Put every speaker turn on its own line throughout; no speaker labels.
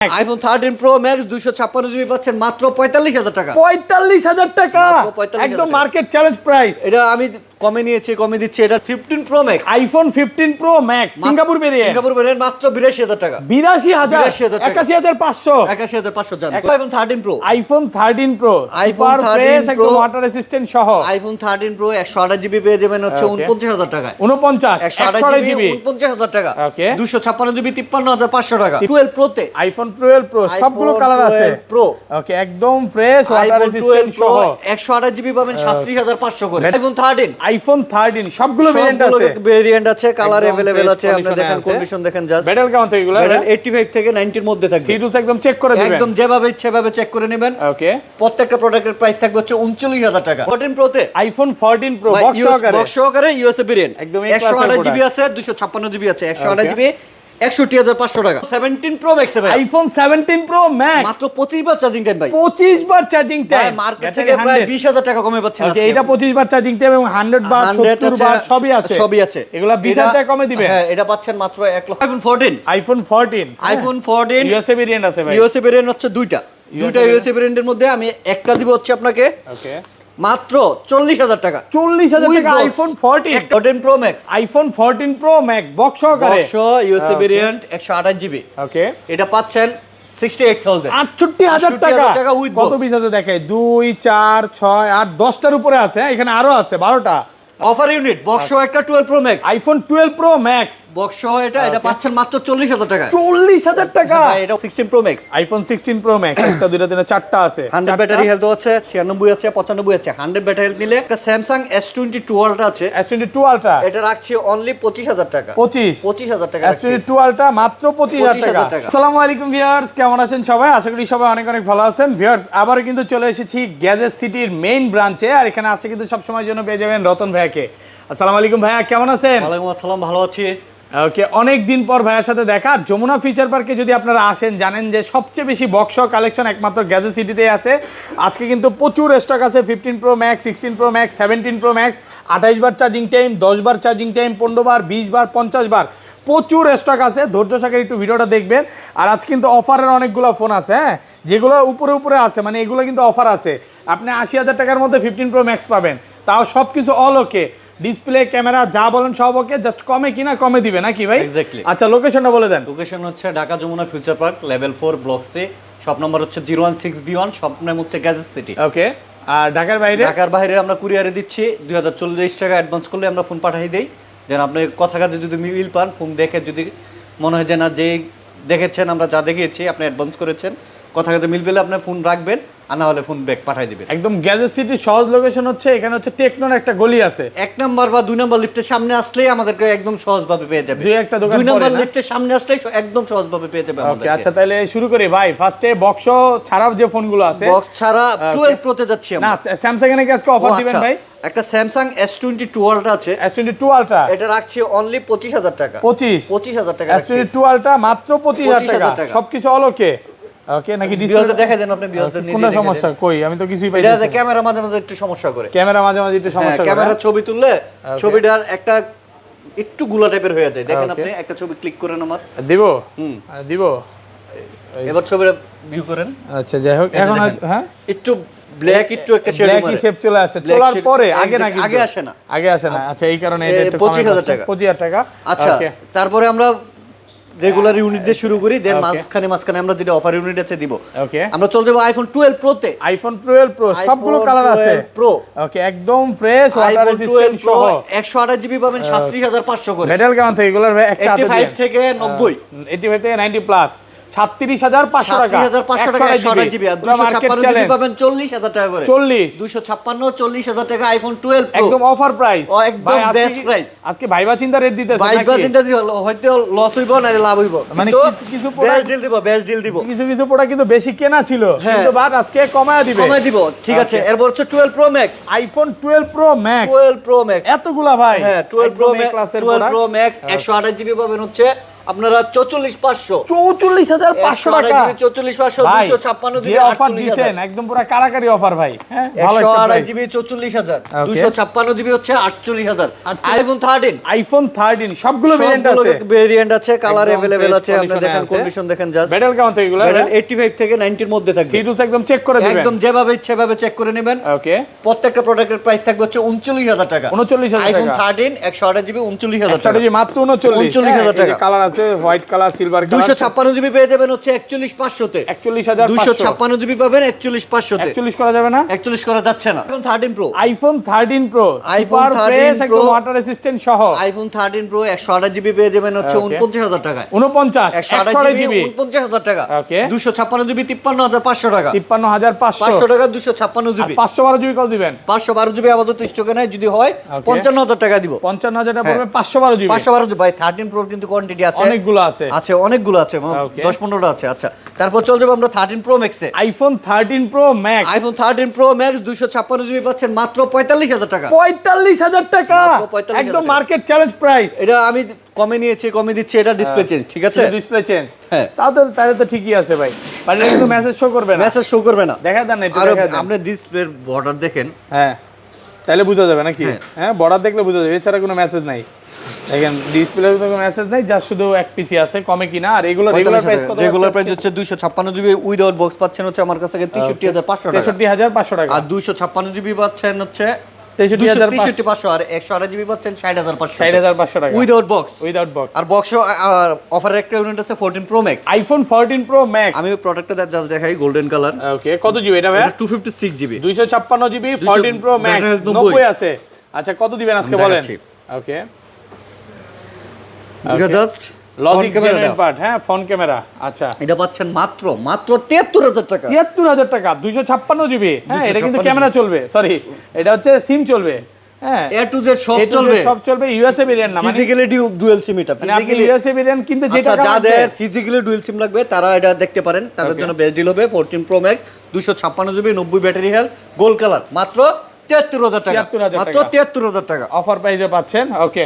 iPhone 13 Pro Max 256 GB পাচ্ছেন মাত্র 45000 টাকা।
45000 টাকা একদম মার্কেট চ্যালেঞ্জ প্রাইস।
এটা আমি কমে নিয়েছি, কমে দিচ্ছি। এটা 15 Pro Max,
iPhone 15 Pro Max Singapore variant
মাত্র 82000 টাকা।
82000 81500
81500 জান। iPhone 13 Pro,
iPhone 13 Pro
iPhone 13 Pro
একদম ওয়াটার রেসিস্ট্যান্ট সহ
iPhone 13 Pro 128 জিবি পেয়ে যাবেন হচ্ছে 49000 টাকা।
128 জিবি
49000 টাকা।
ওকে
256 জিবি 53500 টাকা। 12 Pro তে
iPhone 12 Pro সবগুলো কালার আছে।
Pro
ওকে একদম ফ্রেশ ওয়াটার রেসিস্ট্যান্ট সহ
128 জিবি পাবেন 37500 করে।
iPhone 13 সবগুলো ভেরিয়েন্ট আছে,
ভেরিয়েন্ট আছে, কালার अवेलेबल আছে। আপনি দেখেন কন্ডিশন দেখেন জাস্ট।
ব্যাটারি কেমন থেকে এগুলো?
85 থেকে 90 এর মধ্যে থাকবে।
ফিউজ একদম চেক করে দিবেন,
একদম যেভাবে ইচ্ছে সেভাবে চেক করে নেবেন।
ওকে
প্রত্যেকটা প্রোডাক্টের প্রাইস থাকবে হচ্ছে 39000 টাকা। 14 Pro তে
iPhone 14 Pro
বক্স সহকারে ইউএসএ ভেরিয়েন্ট
একদম
128 জিবি আছে, 256 জিবি আছে। 128 জিবি 61500 টাকা। 17 Pro Max এ ভাই
iPhone 17 Pro Max
মাত্র 25 বার চার্জিং টাইম ভাই।
25 বার চার্জিং টাইম
মার্কেট থেকে প্রায় 20000 টাকা কমে পাচ্ছেন আজকে।
এটা 25 বার চার্জিং টাইম এবং 100 বার 70 বার সবই আছে,
সবই আছে।
এগুলা 20000 টাকা কমে দিবেন।
হ্যাঁ এটা পাচ্ছেন মাত্র 1 লক্ষ।
iPhone 14 ইউএসএ ভেরিয়েন্ট আছে ভাই।
ইউএসএ ভেরিয়েন্ট হচ্ছে দুইটা ইউএসএ ভেরিয়েন্টের মধ্যে আমি একটা দিব হচ্ছে আপনাকে
ওকে
মাত্র 40000 টাকা।
40000 টাকা iPhone
14 Pro Max,
iPhone 14 Pro Max box সহকারে
বক্স ইউএসএ ভেরিয়েন্ট 128 জিবি।
ওকে
এটা পাচ্ছেন 68000
68000 টাকা।
উইথ
কত পিস আছে দেখাই, 2 4 6 8 10টার উপরে আছে, এখানে আরো আছে 12টা।
অফার ইউনিট বক্স একটা 12 Pro Max,
iPhone 12 Pro Max
box এটা পাচ্ছেন মাত্র 40000 টাকা।
40000 টাকা
ভাই এটা 16 Pro Max,
iPhone 16 Pro Max একটা দুইটা তিনটা চারটা আছে।
100 ব্যাটারি হেলথ আছে, 96 আছে, 95 আছে। 100 ব্যাটারি হেলথ নিলে একটা Samsung S22 Ultra আছে,
S22 Ultra
এটা রাখছি অনলি 25000 টাকা।
25000
টাকা
S22 Ultra মাত্র 25000 টাকা। আসসালামু আলাইকুম ভিউয়ার্স, কেমন আছেন সবাই? আশা করি সবাই অনেক অনেক ভালো আছেন। ভিউয়ার্স আবার কিন্তু চলে এসেছি গ্যাজেট সিটির মেইন ব্রাঞ্চে, আর এখানে আসছে কিন্তু সব সময়ের জন্য পেয়ে যাবেন রতন ভাইয়াকে। আসসালামু আলাইকুম ভাইয়া, কেমন আছেন?
ওয়ালাইকুম আসসালাম, ভালো আছি।
ওকে, অনেক দিন পর ভাইয়ার সাথে দেখা। যমুনা ফিচার পার্কে যদি আপনারা আসেন, জানেন যে সবচেয়ে বেশি বক্স কালেকশন একমাত্র গ্যাজেট সিটিতে আছে। আজকে কিন্তু প্রচুর স্টক আছে। 15 Pro Max, 16 Pro Max, 17 Pro Max, 28 বার চার্জিং টাইম, 10 বার চার্জিং টাইম, 15 বার, 20 বার, 50 বার, প্রচুর স্টক আছে। ধৈর্য সহকারে একটু ভিডিওটা দেখবেন। আর আজ কিন্তু অফারের অনেকগুলো ফোন আছে, হ্যাঁ, যেগুলো উপরে উপরে আছে, মানে এগুলো কিন্তু অফার আছে। আপনি 80000 টাকার মধ্যে 15 Pro Max পাবেন, তাও সব কিছু অল ওকে, ডিসপ্লে ক্যামেরা যা বলেন সব ওকে, জাস্ট কমে কিনা কমে দিবে নাকি ভাই?
এক্স্যাক্টলি।
আচ্ছা লোকেশনটা বলে দেন।
লোকেশন হচ্ছে Dhaka Jamuna future park level 4 block C, shop number হচ্ছে 016B1, শপ নাম হচ্ছে গ্যাজেট সিটি।
ওকে, আর ঢাকার বাইরে?
ঢাকার বাইরে আমরা কুরিয়ারে দিচ্ছি 2040 টাকা অ্যাডভান্স করলে আমরা ফোন পাঠিয়ে দেই। দেন আপনি কথা কাজে যদি মিল পান, ফোন দেখে যদি মনে হয় যে না যে দেখেছেন আমরা যা দেখিয়েছি আপনি অ্যাডভান্স করেছেন, কথা কাজে মিল পেলে আপনি ফোন রাখবেন, আর না হলে ফোন ব্যাক পাঠিয়ে দিবেন।
একদম গ্যাজেট সিটির সহজ লোকেশন হচ্ছে এখানে হচ্ছে টেকনোর একটা গলি আছে,
1 নাম্বার বা 2 নাম্বার লিফটের সামনে আসলেই আমাদেরকে একদম সহজভাবে পেয়ে যাবে।
2
নাম্বার লিফটের সামনে আসলেই একদম সহজভাবে পেয়ে যাবে আমাদের।
ওকে আচ্ছা, তাহলে শুরু করি ভাই। ফার্স্টে বক্স ছাড়াও যে ফোনগুলো আছে,
বক্স ছাড়া 12 প্রোতে যাচ্ছি আমরা।
না স্যামসাং এর আজকে অফার দিবেন ভাই?
একটা Samsung S22 Ultra আছে,
S22 Ultra
এটা রাখছি অনলি 25000 টাকা।
25000
টাকা
S22 Ultra মাত্র 25000 টাকা। সবকিছু অল ওকে। ওকে নাকি ডিসপ্লে
দেখাই দেন আপনি? বিয়তে নিচে
কোন সমস্যা? কই আমি তো কিছুই পাইছি।
এটা ক্যামেরা মাঝে মাঝে একটু সমস্যা করে,
ক্যামেরা মাঝে মাঝে একটু সমস্যা করে।
ক্যামেরা ছবি তুললে ছবিটার একটা একটু গুলা টাইপের হয়ে যায়। দেখেন আপনি একটা ছবি ক্লিক করেন আমার
দিব দিব,
এবার ছবিটা ভিউ করেন।
আচ্ছা যাই হোক, এখন হ্যাঁ একটু
ব্ল্যাক, একটু একটা
শেপ চলে আসে। তোলার পরে আগে নাকি
আগে আসে না,
আগে আসে না। আচ্ছা এই কারণে এটা একটু
25000 টাকা।
25000 টাকা।
আচ্ছা তারপরে আমরা রেগুলার ইউনিট দিয়ে শুরু করি, দেন মাঝখানে আমরা যেটা অফার ইউনিট আছে দিব।
ওকে
আমরা চলে যাব iPhone 12 Pro তে।
iPhone 12 Pro সবগুলো কালার আছে
Pro।
ওকে একদম ফ্রেশ ওয়াটার রেজিস্ট্যান্ট সহ
128 জিবি পাবেন 37500 করে।
মেটাল কেমন থেকে এগুলোর একটা
85 থেকে 90,
85 থেকে 90 প্লাস 37500 টাকা।
37500 টাকা 128 জিবি, আর 256 জিবি পাবেন 40000 টাকা করে। 256 টাকা iPhone 12 Pro
একদম অফার প্রাইস,
একদম বেস্ট প্রাইস।
আজকে ভাইবা চিন্তা রেট দিতেছে নাকি?
ভাইবা চিন্তা দিও, হয়তো লস হইবো না লাভ হইবো,
মানে কিছু
বেস্ট ডিল দিব, বেস্ট ডিল দিব।
কিছু প্রোডাক্ট কিন্তু বেশি কেনা ছিল, কিন্তু বাট আজকে কমায় দিব।
ঠিক আছে। এরপর হচ্ছে 12 Pro Max,
iPhone 12 Pro Max,
12 Pro Max
এতগুলা ভাই।
হ্যাঁ 12 Pro Max 128 জিবি পাবেন হচ্ছে আপনারা 44,500
44,500 টাকা
44,500
ভাই,
256
যে অফার দিবেন একদম পুরো কারাকারি অফার ভাই। হ্যাঁ, ভালো একটা
128
প্রাইস।
GB 44,000
Okay.
256 জিবি হচ্ছে 48,000 আইফোন 13
আইফোন 13 সবগুলো ভেরিয়েন্ট
সবগুলো
আছে।
ভেরিয়েন্ট আছে, কালার
একদম
अवेलेबल
fresh
আছে। আপনি
condition-এ
দেখেন
আছে।
কন্ডিশন দেখেন জাস্ট।
ব্যাটারি কেমন থেকে এগুলো?
ব্যাটারি 85 থেকে 90 এর মধ্যে থাকবে।
ফিটনেস একদম চেক করে দিবেন।
একদম যেভাবে ইচ্ছে ভাবে চেক করে নেবেন।
ওকে,
প্রত্যেকটা প্রোডাক্টের প্রাইস থাকবে হচ্ছে 39,000 টাকা।
39,000
আইফোন
টাকা।
13 128 জিবি 39,000 টাকা।
স্ট্র্যাটেজি মাত্র 39,000
টাকা।
কালার আছে, white colour, silver colour.
256 GB পেয়ে যাবেন হচ্ছে 41,500 তে।
41,500
256 জিবি পাবেন 41,500 তে।
41 করা যাবে না?
41 করা যাচ্ছে না। IPhone 13 pro,
iPhone 13 pro
iPhone
super
13
fresh একদম
Pro,
ওয়াটার রেসিস্ট্যান্ট সহ
আইফোন 13 প্রো 128 জিবি পেয়ে যাবেন হচ্ছে
Okay.
49,000 টাকায়।
49
128 জিবি
জিবি
49,000 টাকা।
Okay.
256 জিবি 53,500 টাকা।
53,500
500 টাকা 256 জিবি।
512 জিবি কত দিবেন?
512 জিবি আপাতত স্টকে নাই, যদি হয়
Okay.
55,000 টাকা দিব।
55,000 টাকা
হ্যাঁ।
পড়বে 512 জিবি।
512 জিবি ভাই 13 প্রো কিন্তু কোয়ান্টিটি আছে,
অনেকগুলো আছে।
আছে অনেকগুলো আছে,
Okay.
10-15টা আছে। আচ্ছা, তারপর চলে যাবো আমরা 13 প্রো ম্যাক্সে।
IPhone 13 pro max
iPhone 13 pro max 256 GB পাচ্ছেন মাত্র 45,000 টাকা।
45,000 টাকা,
মাত্র 45,000
একদম
টাকা।
Market challenge price.
এটা আমি কমে নিয়েছি, কমে দিচ্ছি, এটা ডিসপ্লে চেঞ্জ, ঠিক আছে?
ডিসপ্লে চেঞ্জ,
হ্যাঁ।
তাহলে তো ঠিকই আছে ভাই। বাট এটা কিন্তু মেসেজ শো করবে না,
মেসেজ শো করবে না।
দেখা দেন না, একটু
আর
দেখা দেন।
আপনি ডিসপ্লের বর্ডার দেখেন।
হ্যাঁ, তাহলে বোঝা যাবে নাকি?
হ্যাঁ।
হ্যাঁ, বর্ডার দেখলে বোঝা যাবে, এছাড়া কোনো মেসেজ নাই। দেখেন ডিসপ্লে কোনো মেসেজ নাই, জাস্ট শুধু এক পিসি আছে, কমে কিনা। আর এগুলো রেগুলার প্রাইস কত?
রেগুলার প্রাইস হচ্ছে 256 জিবি উইদাউট বক্স পাচ্ছেন হচ্ছে আমার কাছ থেকে 63,500 টাকা।
63,500 টাকা।
আর 256 জিবি পাচ্ছেন হচ্ছে
63,500
আর 128 জিবি পাচ্ছেন 60,500
60,500 টাকা
উইদাউট বক্স।
Without box.
আর বক্স অফারের একটা ইউনিট আছে 14 pro max.
IPhone 14 pro max.
আমি প্রোডাক্টটা জাস্ট দেখাই, গোল্ডেন কালার।
ওকে, কত জিবি এটা ভাই?
256 জিবি
256 জিবি 14 প্রো ম্যাক্স, 90 আছে। আচ্ছা, কত দিবেন আজকে বলেন? ওকে,
এটা জাস্ট
লজিক জেনুইন পার্ট, হ্যাঁ, ফোন ক্যামেরা। আচ্ছা,
এটা পাচ্ছেন মাত্র 73,000 টাকা।
73,000 টাকা 256 জিবি। হ্যাঁ, এটা কিন্তু
256
ক্যামেরা চলবে, সরি এটা হচ্ছে সিম চলবে। হ্যাঁ,
এ টু জেড সব
A to Z
চলবে,
সব চলবে। ইউএসএ ভেরিয়েন্ট না, মানে
ফিজিক্যালি ডুয়াল সিম। এটা
মানে আপনি ইউএসএ ভেরিয়েন্ট কিনতে যে
আচ্ছা,
টাকা
যাদের
লাগবে,
ফিজিক্যালি ডুয়াল সিম লাগবে তারা এটা দেখতে পারেন, তাদের
Okay.
জন্য বেস্ট ডিল হবে 14 pro max 256 GB 90 battery health gold colour মাত্র 73,000 টাকা।
73,000
মাত্র
টাকা।
73,000 টাকা।
অফার প্রাইসে পাচ্ছেন। ওকে,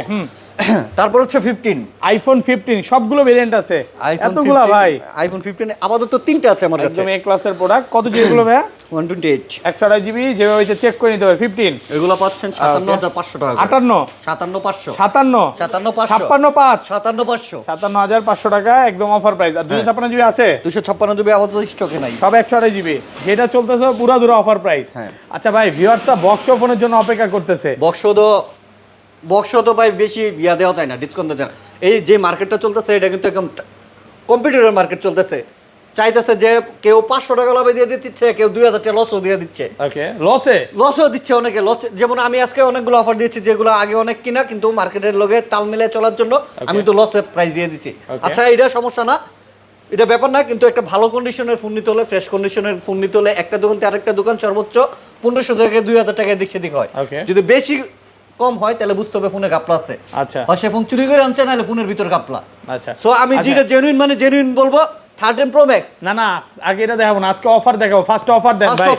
তারপর হচ্ছে 15
আইফোন 15 সবগুলো ভেরিয়েন্ট আছে,
আইফোন
এতগুলা ভাই।
আইফোন 15 আপাতত 3টা আছে আমার কাছে।
একদম এ ক্লাসের প্রোডাক্ট। কত জিবি এগুলো ভাই?
128
128 জিবি, যেভাবে হচ্ছে চেক করে নিতে হবে। 15
এগুলো পাচ্ছেন 57,500 টাকা।
58
57,500
57
57,500
56
57,500
57,500 টাকা, একদম অফার প্রাইস। আর 256 জিবি আছে,
256 জিবি আপাতত স্টকে নাই।
সব 128 জিবি, যেটা চলতেছে পুরো ধরে অফার প্রাইস।
হ্যাঁ।
আচ্ছা ভাই, ভিউয়ার্সরা বক্স ফোনের জন্য অপেক্ষা করতেছে।
বক্স তো ভাই বেশি ইয়া দেওয়া যায় না, ডিসকাউন্ট দেওয়া যায় না। এই যে মার্কেটটা চলতেছে এটা কিন্তু একদম কম্পিটিটর মার্কেট চলতেছে। চাইতেছে যে কেউ 500 টাকা লাভে দিয়ে দিচ্ছে, কেউ 2,000 টাকা লসও দিয়ে দিচ্ছে।
ওকে, লসও
দিচ্ছে অনেকে লস। যেমন আমি আজকে অনেকগুলো অফার দিয়েছি যেগুলো আগে অনেক কিনা, কিন্তু মার্কেটের লগে তাল মিলিয়ে চলার জন্য আমি তো লসে প্রাইস দিয়ে দিছি। আচ্ছা, এটা সমস্যা না, এটা ব্যাপার না, কিন্তু একটা ভালো কন্ডিশনের ফোন নিতে হলে, ফ্রেশ কন্ডিশনের ফোন নিতে হলে একটা দোকান থেকে আরেকটা দোকান সর্বোচ্চ 1,500 থেকে 2,000 টাকা দিক সেদিক হয়। যদি বেশি কম হয় তাহলে বুঝতে হবে ফোনে কাপলা আছে।
আচ্ছা,
হয় সে ফোন চুরি করে আনছে, নাহলে ফোনের ভিতর কাপলা।
আচ্ছা,
সো আমি যেটা জেনুইন মানে জেনুইন বলবো 13 প্রো ম্যাক্স।
না আগে এটা দেখাবো না, আজকে অফার দেখাবো। ফার্স্ট অফার দেন ভাই।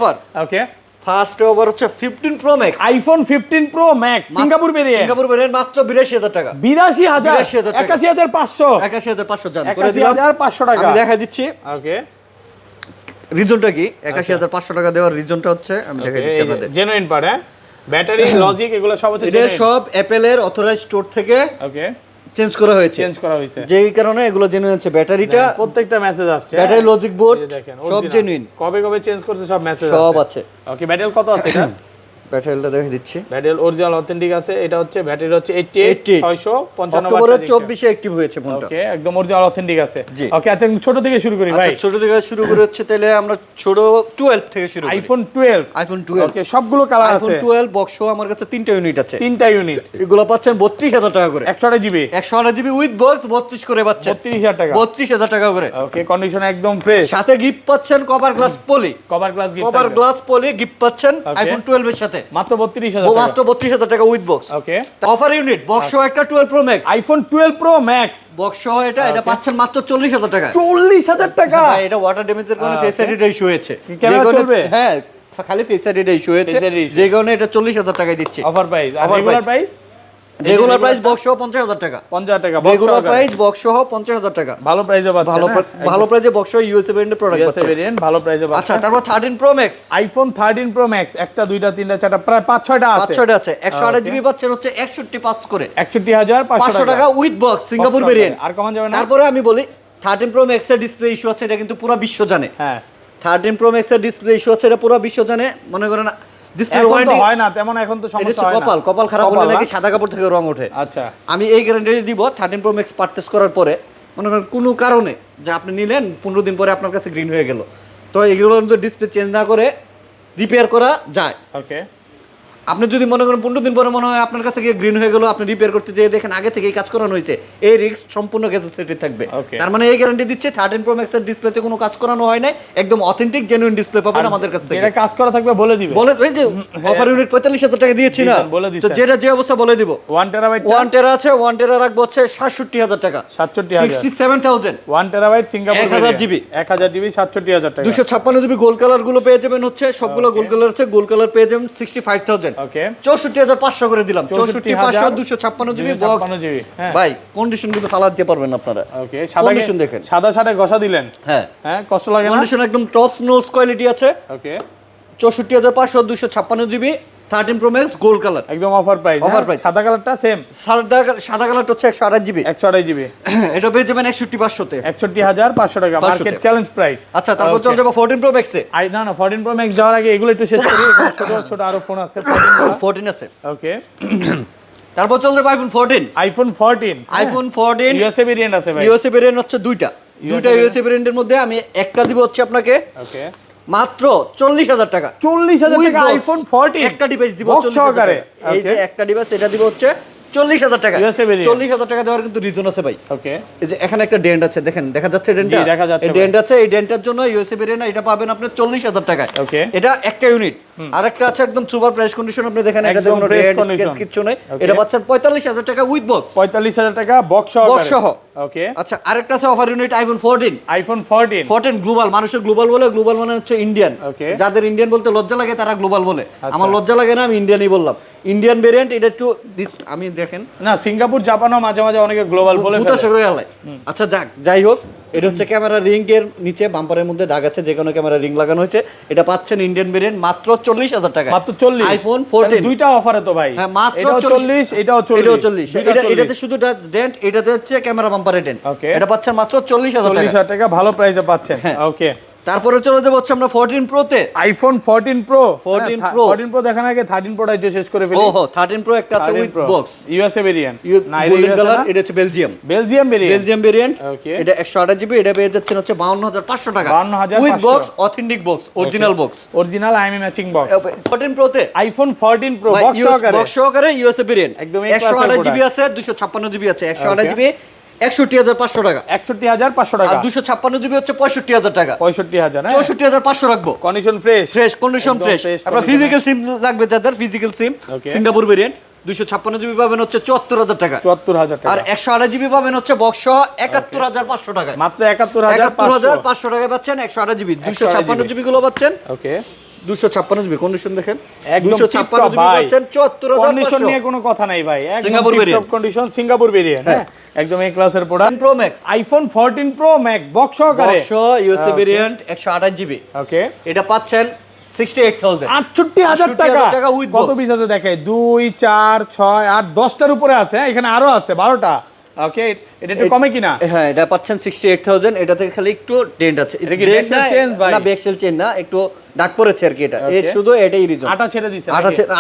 ওকে,
ফার্স্ট ওভার হচ্ছে 15 pro max
iPhone 15 pro max Singapore variant
মাত্র 82,000 টাকা।
82,000
82,000 টাকা।
81,500
81,500 জান করে দিলাম।
81,500 টাকা
আমি দেখাই দিচ্ছি
ওকে।
রিজনটা কি 81,500 টাকা দেওয়ার রিজনটা হচ্ছে আমি দেখাই দিচ্ছি আপনাদের।
জেনুইন পার্ট, হ্যাঁ, ব্যাটারি লজিক এগুলো সব হচ্ছে
এটা সব অ্যাপলের অথরাইজড স্টোর থেকে
ওকে
চেঞ্জ করা হয়েছে, যেই কারণে এগুলো জেনুইন আছে। ব্যাটারিটা
প্রত্যেকটা মেসেজ আসছে,
ব্যাটারি লজিক বোর্ড সব জেনুইন,
কবে চেঞ্জ করতে সব মেসেজ
সব আছে।
ওকে, ব্যাটারি কত আছে এটা?
ব্যাটারিটা দেখে দিচ্ছি,
ব্যাটারি অরিজিনাল অথেন্টিক আছে। এটা হচ্ছে ব্যাটারি হচ্ছে 88 655
অক্টোবরের 24 এ অ্যাক্টিভ হয়েছে ফোনটা।
ওকে, একদম অরিজিনাল অথেন্টিক আছে। ওকে, আচ্ছা ছোট থেকে শুরু করি ভাই।
আচ্ছা, ছোট থেকে শুরু করে হচ্ছে তাহলে আমরা ছোট 12 থেকে শুরু করি।
আইফোন 12 ওকে, সবগুলো কালার আছে।
আইফোন 12 বক্স আমার কাছে 3টা ইউনিট আছে,
3টা ইউনিট।
এগুলো পাচ্ছেন 32,000 টাকা করে।
128 জিবি
128 জিবি উইথ বক্স 32 করে পাচ্ছেন
32,000 টাকা।
32,000 টাকা করে।
ওকে, কন্ডিশন একদম ফ্রেশ।
সাথে গিফট পাচ্ছেন cover glass poly,
cover glass gift,
cover glass poly gift পাচ্ছেন আইফোন 12 এর সাথে
মাত্র 32,000 টাকা।
মাত্র 32,000 টাকা with box.
Okay,
offer unit box সহ একটা 12 pro max,
iPhone 12 pro max
box সহ এটা পাচ্ছেন মাত্র 40,000 টাকা।
40,000 টাকা
ভাই, এটা ওয়াটার ড্যামেজের কারণে ফেস আইডিটা ইস্যু হয়েছে,
ক্যামেরা চলবে?
হ্যাঁ, খালি ফেস আইডিটা ইস্যু হয়েছে, যে কারণে এটা 40,000 টাকায় দিচ্ছে
অফার প্রাইস। আর regular price
regular price box সহ 50000 টাকা।
50000 টাকা
রেগুলার প্রাইস বক্স সহ 50000 টাকা।
ভালো প্রাইসে পাচ্ছেন।
ভালো প্রাইসে বক্স সহ ইউএসএ ভেরিয়েন্টের প্রোডাক্ট
ইউএসএ
পাচ্ছেন।
ভেরিয়েন্ট ভালো প্রাইসে পাচ্ছেন।
আচ্ছা, তারপর 13 pro max,
iPhone 13 pro max একটা দুইটা তিনটা চারটা প্রায় 5-6টা আছে।
5-6টা আছে। 128 জিবি পাচ্ছেন হচ্ছে 61 করে
61500
টাকা উইথ বক্স, সিঙ্গাপুর ভেরিয়েন্ট।
আর কমান যাবে না।
তারপরে আমি বলি 13 প্রো ম্যাক্স এর ডিসপ্লে ইস্যু আছে, এটা কিন্তু পুরো বিশ্ব জানে।
হ্যাঁ,
13 প্রো ম্যাক্স এর ডিসপ্লে ইস্যু আছে, এটা পুরো বিশ্ব জানে। মনে করেন ডিসপ্লে
এখন তো
ওয়ারেন্টি
হয় না তেমন, এখন তো সমস্যা হয় না।
কপাল খারাপ হলে নাকি সাদা কাপড় থেকে রং ওঠে।
আচ্ছা,
আমি এই গ্যারান্টি দিব 13 প্রো ম্যাক্স পারচেজ করার পরে মনে করেন কোনো কারণে যে আপনি নিলেন 15 দিন পরে আপনার কাছে গ্রিন হয়ে গেল, তো এগুলো কিন্তু ডিসপ্লে চেঞ্জ না করে রিপেয়ার করা যায়।
ওকে।
আপনি যদি মনে করেন 15 দিন পরে মনে হয় আপনার কাছে গিয়ে গ্রিন হয়ে গেল, আপনি রিপেয়ার করতে যেয়ে দেখেন আগে থেকেই কাজ করানো হয়েছে, এই রিস্ক সম্পূর্ণ গ্যাসের সেটে থাকবে।
Okay.
তার মানে এই গ্যারান্টি দিচ্ছে 13 প্রো ম্যাক্স এর ডিসপ্লেতে কোনো কাজ করানো হয় নাই, একদম অথেন্টিক জেনুইন ডিসপ্লে পাবেন আমাদের কাছ থেকে।
এটা কাজ করা থাকবে বলে দিবে।
বলে ওই যে অফার ইউনিট 45000 টাকা দিয়েছি না,
বলে
তো
দিছেন।
যেটা যে অবস্থা বলে দিব।
1 টেরাবাইট
1 টেরা আছে, 1 টেরা রাখবো হচ্ছে 67000 টাকা,
67000
67000।
1 টেরাবাইট সিঙ্গাপুর
1000 জিবি
1000 জিবি 67000 টাকা।
256 জিবি গোল্ড কালার গুলো পেয়ে যাবেন হচ্ছে, সবগুলো গোল্ড কালার আছে, গোল্ড কালার পেয়ে যাবেন 65000।
ওকে,
64500 করে দিলাম। 64500 256 জিবি বক্স।
256 জিবি। হ্যাঁ
ভাই কন্ডিশন কিন্তু ফালা দিতে পারবেন আপনারা।
ওকে, সাদা
কন্ডিশন দেখেন,
সাদা সাদা ঘষা দিলেন।
হ্যাঁ
হ্যাঁ, কষ্ট লাগে না।
কন্ডিশন একদম টপ নোজ কোয়ালিটি আছে।
ওকে,
64500 256 GB 13 pro max gold colour,
একদম অফার প্রাইস।
Offer price।
সাদা কালারটা সেম
সাদা কালারটা হচ্ছে 128 জিবি,
128 জিবি,
এটা পেয়ে যাবেন 61500 তে,
61500 টাকা
500
মার্কেট
তে।
Challenge price.
আচ্ছা তারপর চলে যাবো 14 প্রো ম্যাক্সে।
না 14 প্রো ম্যাক্স যাওয়ার আগে এগুলো একটু শেষ করি। এখানে ছোট ছোট আরো ফোন আছে
14 আছে।
ওকে,
তারপর চলে যাবো iPhone 14।
IPhone 14
iPhone 14
USA variant আছে ভাই।
ইউএসএ ভেরিয়েন্ট হচ্ছে দুইটা ইউএসএ ভেরিয়েন্টের মধ্যে আমি একটা দিব হচ্ছে আপনাকে
ওকে,
মাত্র 40000 টাকা।
40000 টাকা আইফোন 14
একটা ডিভাইস দিব
বক্স
40000
সহকারে।
টাকা। এই যে একটা ডিভাইস এটা দিব হচ্ছে 40000 টাকা।
USA variant।
40000 টাকা দেওয়ার কিন্তু রিজন আছে ভাই।
ওকে,
এই যে এখানে একটা ডেন্ট আছে, দেখেন দেখা যাচ্ছে ডেন্টটা?
জি, দেখা যাচ্ছে
এই ডেন্ট আছে, এই ডেন্টের জন্য ইউএসএ ভেরিয়েন্ট এটা পাবেন আপনি 40000 টাকায়।
ওকে,
এটা একটা ইউনিট। আরেকটা আছে একদম সুপার প্রাইস কন্ডিশন, আপনি দেখেন এটা
একদম
কোনো
fresh
রেড
condition।
স্কেচ কিছু নাই।
Okay।
এটা পাচ্ছেন 45000 টাকা উইথ বক্স।
45000 টাকা বক্স
বক্স সহ।
ওকে,
আচ্ছা আরেকটা আছে offer unit iPhone 14।
IPhone 14
14 global, মানুষের গ্লোবাল বলে, গ্লোবাল মানে হচ্ছে ইন্ডিয়ান।
Okay।
যাদের ইন্ডিয়ান বলতে লজ্জা লাগে তারা গ্লোবাল বলে, আমার লজ্জা লাগে না, আমি ইন্ডিয়ানই বললাম। ইন্ডিয়ান ভেরিয়েন্ট এটা একটু আমি দেখেন
না সিঙ্গাপুর জাপানও মাঝে মাঝে অনেকে গ্লোবাল বলে
ভূতা
ফেলে।
সেরে আলাই। আচ্ছা যাই হোক, এটা হচ্ছে ক্যামেরা রিং এর নিচে বাম্পারের মধ্যে দাগ আছে, যে কোনো ক্যামেরা রিং লাগানো হয়েছে। এটা পাচ্ছেন ইন্ডিয়ান ভেরিয়েন্ট মাত্র 40000 টাকা।
মাত্র 40
আইফোন 14
দুইটা অফারে তো ভাই।
হ্যাঁ মাত্র
এটাও 40 এটাও 40
এটাও 40। এটাতে শুধু ডেন্ট, এটাতে হচ্ছে ক্যামেরা বাম্পারের ডেন্ট।
Okay।
এটা পাচ্ছেন মাত্র 40000 টাকা।
40000 টাকা ভালো প্রাইসে পাচ্ছেন।
হ্যাঁ।
ওকে,
তারপরে চলে যাবো হচ্ছে আমরা 14 প্রো তে।
IPhone 14 pro
14 Pro।
14 প্রো দেখার আগে 13 প্রোটা একটু শেষ করে ফেলি।
ওহো 13 প্রো একটা আছে with box,
USA variant.
Golden colour, এটা হচ্ছে বেলজিয়াম
বেলজিয়াম ভেরিয়েন্ট।
ভেরিয়েন্ট। এটা 128 জিবি, এটা পেয়ে যাচ্ছেন হচ্ছে 52500 টাকা
52500
with box, authentic box, original box,
original IMEI matching box.
14 pro তে
আইফোন 14 প্রো বক্স সহকারে।
বক্স সহকারে ইউএসএ ভেরিয়েন্ট।
একদম এই ক্লাসের
128 জিবি আছে, 256 জিবি আছে। 128 জিবি 61500 টাকা,
61500 টাকা।
আর 256 জিবি হচ্ছে 65000 টাকা।
65000 হ্যাঁ।
64500 রাখবো।
কন্ডিশন ফ্রেশ
কন্ডিশন
একদম
ফ্রেশ।
fresh
আপনার
condition।
ফিজিক্যাল সিম লাগবে, যাদের ফিজিক্যাল সিম,
Okay।
সিঙ্গাপুর ভেরিয়েন্ট 256 জিবি পাবেন হচ্ছে 74000 টাকা।
74000 টাকা।
আর 128 জিবি পাবেন হচ্ছে বক্স 71500 টাকা।
মাত্র 71500
71500 টাকায় পাচ্ছেন 128 জিবি। 256 জিবি গুলো পাচ্ছেন
ওকে,
256 জিবি কন্ডিশন দেখেন,
একদম
256 জিবি
ভাই।
পাচ্ছেন
কন্ডিশন নিয়ে
74500।
কোনো কথা নাই ভাই, একদম
সিঙ্গাপুর
টিপ
variant।
Top condition Singapore variant. হ্যাঁ, একদম এই ক্লাসের product.
Pro max
iPhone 14 pro max box সহকারে,
বক্স ইউএসএ ভেরিয়েন্ট 128 জিবি,
ওকে,
এটা পাচ্ছেন 68000।
68000 টাকা।
68000 টাকা with
কত
box।
পিস আছে দেখে 2 4 6 8 10টার উপরে আছে। হ্যাঁ, এখানে আরো আছে 12টা। ওকে, এটা একটু কমে কিনা?
হ্যাঁ এটা পাচ্ছেন 68000। এটা থেকে খালি একটু ডেন্ট আছে,
এটা কি
ডেন্ট
backside change ভাই?
না ব্যাকসেল চেন না, একটু দাগ পড়েছে আর কি। এটা এই
Okay।
শুধু এটাই রিজন,
আটা ছেড়ে দিছে।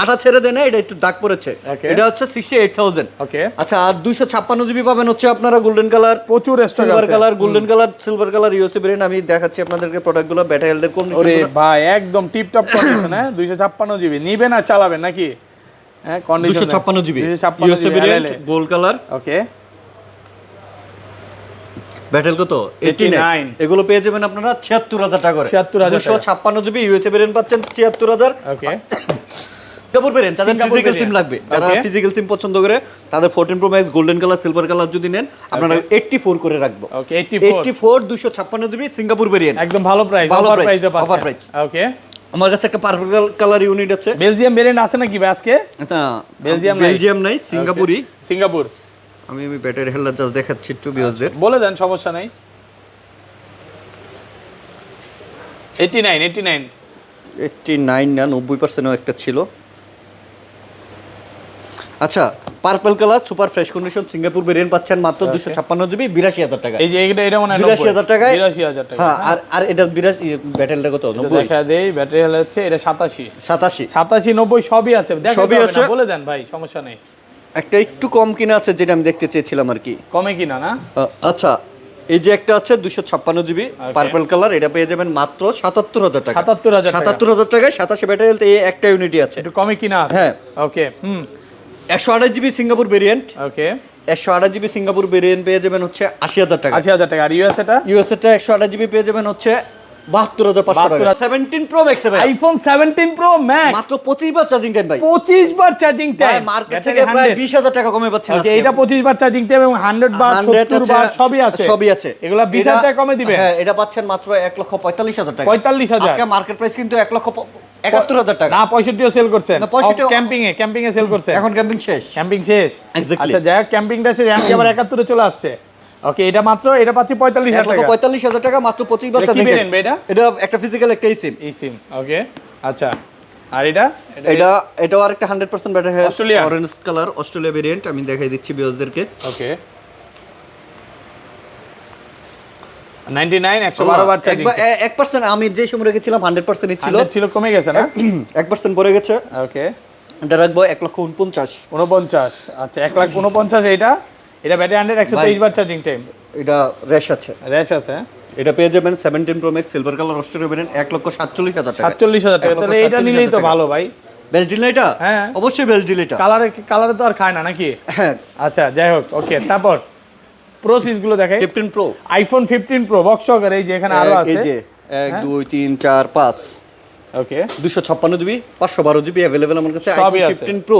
আটা ছেড়ে দেয় না, এটা একটু দাগ পড়েছে।
Okay।
এটা হচ্ছে 68000।
ওকে,
আচ্ছা আর 256 জিবি পাবেন হচ্ছে আপনারা গোল্ডেন কালার,
প্রচুর স্টক
সিলভার
আছে।
Colour, golden colour, silver colour USA variant. আমি দেখাচ্ছি আপনাদেরকে প্রোডাক্টগুলো, ব্যাটারি হেলথের
ওরে
কন্ডিশন।
ভাই একদম টিপ টপ কন্ডিশন। হ্যাঁ, 256 জিবি নিবেন আর চালাবেন নাকি? হ্যাঁ, condition
256 GB USA variant gold colour.
Okay,
battery কত 89। এগুলো পেয়ে যাবেন আপনারা 76000 টাকা করে।
76000
256 জিবি ইউএসএ ভেরিয়েন্ট পাচ্ছেন 76000।
ওকে,
সিঙ্গাপুর ভেরিয়েন্ট, যাদের
সিঙ্গাপুর
ফিজিক্যাল সিম
variant।
লাগবে, যারা
Okay।
ফিজিক্যাল সিম পছন্দ করে, তাদের 14 pro max golden colour, silver colour যদি নেন আপনারা 84 করে রাখবো।
ওকে, 84
84 256 জিবি সিঙ্গাপুর ভেরিয়েন্ট।
একদম ভালো প্রাইস,
ভালো
অফার
price,
প্রাইসে
offer
পাচ্ছেন।
price।
ওকে,
আমার কাছে একটা পার্পল কালার ইউনিট আছে।
বেলজিয়াম ভেরিয়েন্ট আছে নাকি ভাই আজকে?
বেলজিয়াম নাই, সিঙ্গাপুরি।
সিঙ্গাপুর।
আমি ব্যাটারি হেলথ জাস্ট দেখাচ্ছি একটু ভিউয়ারদের।
বলে দেন, সমস্যা নাই।
89 না 90% একটা ছিল। আচ্ছা, purple colour super fresh condition Singapore variant পাচ্ছেন মাত্র 256 জিবি 82000 টাকা।
এই যে এটা মনে হয়
82000 টাকায়।
82000 টাকা।
হ্যাঁ, আর এটা 82 ব্যাটারিটা কত? 90
দেখা দেই, ব্যাটারি হেলথ হচ্ছে এটা 87 90 সবই আছে।
সবই আছে,
বলে দেন ভাই, সমস্যা নেই।
একটা একটু কম কিনা আছে যেটা আমি দেখতে চেয়েছিলাম আর কি।
কমে কিনা না?
আচ্ছা, এই যে একটা আছে 256 জিবি পার্পল কালার, এটা পেয়ে যাবেন মাত্র 77000 টাকা। 77000 টাকায় 87 ব্যাটারি হেলথ এই একটা ইউনিটই আছে।
একটু কমে কিনা আছে।
হ্যাঁ,
ওকে।
128 জিবি সিঙ্গাপুর ভেরিয়েন্ট।
ওকে,
128 জিবি সিঙ্গাপুর ভেরিয়েন্ট পেয়ে যাবেন হচ্ছে 80000 টাকা।
80000 টাকা। আর
ইউএস এটা 128 জিবি পেয়ে যাবেন হচ্ছে 72500 টাকা। 17 প্রো ম্যাক্স ভাই,
আইফোন 17 প্রো ম্যাক্স
মাত্র 25 বার চার্জিং টাইম ভাই।
25 বার চার্জিং টাইম,
মার্কেট থেকে প্রায় 20000 টাকা কমে পাচ্ছেন আজকে।
এটা 25 বার চার্জিং টাইম এবং 100 বার 70 বার সবই আছে। এগুলা 20000 টাকা কমে দিবেন।
হ্যাঁ, এটা পাচ্ছেন মাত্র 1,45,000 টাকা।
45,000।
আজকে মার্কেট প্রাইস কিন্তু 1,71,000 টাকা।
না, 65 সেল করছেন।
না, 65
ক্যাম্পিং এ সেল করছেন।
এখন ক্যাম্পিং শেষ। Exactly.
আচ্ছা, যাই হোক, ক্যাম্পিংটা শেষ, আমি আবার 71 এ চলে আসছে। ওকে, এটা মাত্র এটা পাচ্ছি 45,000 টাকা।
1,45,000 টাকা মাত্র 25 বার চার্জিং টাইম। এটা একটা ফিজিক্যাল একটা সিম।
ওকে, আচ্ছা। আর
এটাও আরেকটা 100% battery health,
Australia
orange colour, Australia variant. আমি দেখাই দিচ্ছি ভিউয়ারদেরকে।
ওকে, 99 112 বার চার্জিং।
1% আমি যে সময় রেখেছিলাম 100%
ছিল, কমে গেছে না?
1% পড়ে গেছে।
ওকে,
এটা রাখবো 1,49,000।
আচ্ছা, 1,49,000। এটা ব্যাটারি 123 বার চার্জিং টাইম।
এটা র্যাশ আছে।
হ্যাঁ?
এটা পেয়ে যাবেন 17 pro max silver colour Australia variant 1,47,000 টাকা।
47,000 টাকা। তাহলে এটা নিলেই তো ভালো ভাই।
বেস্ট ডিল এটা?
হ্যাঁ,
অবশ্যই বেস্ট ডিল এটা।
কালারে তো আর খায় না নাকি?
হ্যাঁ।
আচ্ছা, যাই হোক, ওকে। তারপর প্রো সিরিজ গুলো দেখাই।
15 প্রো,
আইফোন 15 প্রো বক্স সহকারে, এই যে এখানে আরো আছে।
এই যে 1 2 3 4 5।
ওকে,
256 জিবি 512 জিবি अवेलेबल আমার কাছে। আইফোন 15 প্রো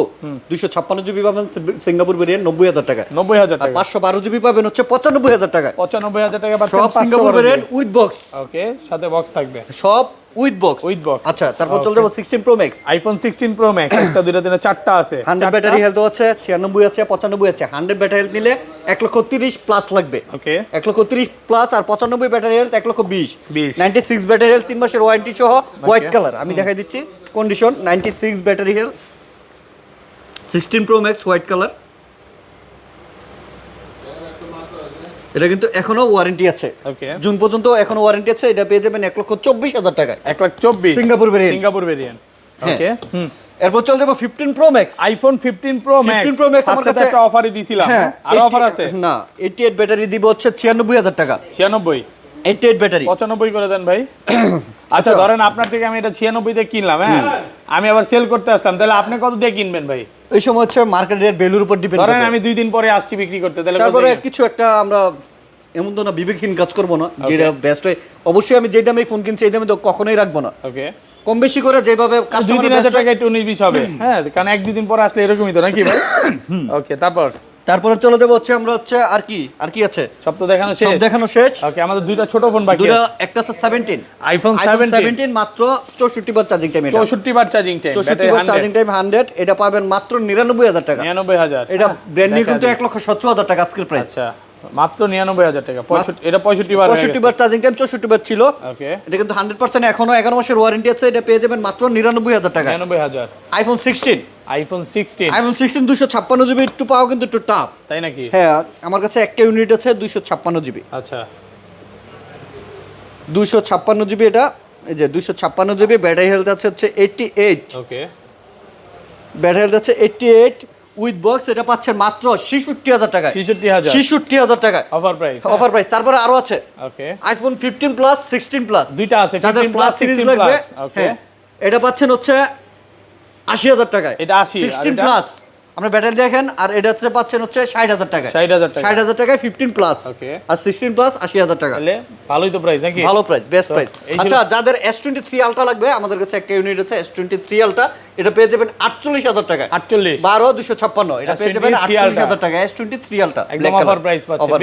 256 জিবি পাবেন সিঙ্গাপুর ভেরিয়েন্ট 90000 টাকা।
90000 টাকা।
512 জিবি পাবেন হচ্ছে 95000 টাকা।
95000 টাকা পাচ্ছেন
সব সিঙ্গাপুর ভেরিয়েন্ট উইথ বক্স।
ওকে, সাথে বক্স থাকবে।
সব উইথ বক্স। আচ্ছা, তারপর চলে যাব 16 pro max.
IPhone 16 pro max, একটা দুইটা তিনটা চারটা আছে।
100 ব্যাটারি হেলথ আছে, 96 আছে, 95 আছে। 100 ব্যাটারি হেলথ নিলে 1,30,000 প্লাস লাগবে।
ওকে,
1,30,000 প্লাস। আর 95 ব্যাটারি হেলথ 1,20,000।
20
96 ব্যাটারি হেলথ 3 মাসের ওয়ারেন্টি সহ হোয়াইট কালার। আমি দেখাই দিচ্ছি condition. 96 battery health 16 pro max white colour. এটা কিন্তু এখনো ওয়ারেন্টি আছে।
ওকে,
জুন পর্যন্ত এখনো ওয়ারেন্টি আছে। এটা পেয়ে যাবেন 1,24,000 টাকা।
1,24,000
সিঙ্গাপুর ভেরিয়েন্ট।
ওকে,
এরপর চলে যাব 15 pro max.
IPhone 15 pro max.
15 pro max আমার কাছে
একটা অফারই দিছিলাম। আর অফার আছে
না, 88 ব্যাটারি দিব হচ্ছে 96,000 টাকা।
96
88 ব্যাটারি
95 করে দেন ভাই। আচ্ছা, ধরেন আপনার থেকে আমি এটা 96 দিয়ে কিনলাম, হ্যাঁ, আমি আবার সেল করতে আসলাম, তাহলে আপনি কত দিয়ে কিনবেন ভাই?
এই সময় হচ্ছে মার্কেট রেট ভ্যালুর উপর ডিপেন্ড করে।
ধরেন আমি 2 দিন পরে আসছি বিক্রি করতে, তাহলে
তারপরে কিছু একটা আমরা এমন তো না বিবেকহীন কাজ করব না, যেটা বেস্ট হয়। অবশ্যই আমি যেই দামে ফোন কিনছি এই দামে তো কখনোই রাখবো না।
ওকে,
কম বেশি করে যেভাবে কাস্টমার
2-3 হাজার টাকা একটু 19-20 হবে। হ্যাঁ, কারণ 1-2 দিন পরে আসলে এরকমই তো নাকি ভাই? ওকে,
তারপরে চলে যাবো হচ্ছে আমরা হচ্ছে আর কি আছে?
সব তো দেখানো শেষ।
সব দেখানো শেষ।
ওকে, আমাদের দুইটা ছোট ফোন বাকি আছে।
একটা আছে 17
আইফোন 17
মাত্র 64 বার চার্জিং টাইম।
64 বার চার্জিং টাইম,
64 বার চার্জিং টাইম 100। এটা পাবেন মাত্র 99,000 টাকা।
99,000।
এটা ব্র্যান্ড নিউ কিন্তু 1,70,000 টাকা আজকের প্রাইস।
আচ্ছা, মাত্র 99,000 টাকা। 65 এটা 65 বার
65 বার চার্জিং টাইম 64 বার ছিল।
ওকে,
এটা কিন্তু 100% এখনো 11 মাসের ওয়ারেন্টি আছে। এটা পেয়ে যাবেন মাত্র 99,000 টাকা।
99,000।
আইফোন 16 256 জিবি একটু পাও কিন্তু একটু টাফ,
তাই নাকি?
হ্যাঁ, আমার কাছে একটা ইউনিট আছে 256 জিবি।
আচ্ছা,
256 জিবি এটা। এই যে 256 জিবি ব্যাটারি হেলথ আছে হচ্ছে 88।
ওকে,
ব্যাটারি হেলথ আছে 88 উইথ বক্স। এটা পাচ্ছেন মাত্র 66,000 টাকায়। 66,000 টাকায় অফার প্রাইস। তারপরে আরো আছে।
ওকে,
আইফোন 15 প্লাস 16 প্লাস
দুইটা আছে।
যাদের প্লাস সিরিজ লাগবে,
ওকে,
এটা পাচ্ছেন হচ্ছে 80,000 টাকায়।
এটা 80
16 প্লাস আমরা ব্যাটারি দেখেন। আর এটা হচ্ছে পাচ্ছেন হচ্ছে 60,000 টাকায়। 60,000 টাকায় 15 প্লাস।
ওকে,
আর 16 প্লাস 80,000 টাকা।
তাহলে ভালোই তো প্রাইস নাকি?
ভালো প্রাইস, বেস্ট প্রাইস। আচ্ছা, যাদের S23 আলট্রা লাগবে, আমাদের কাছে একটা ইউনিট আছে S23 আলট্রা। এটা পেয়ে যাবেন 48,000 টাকায়।
48
12 256। এটা পেয়ে যাবেন 48,000 টাকা S23 আলট্রা।
একদম অফার প্রাইস পাচ্ছেন।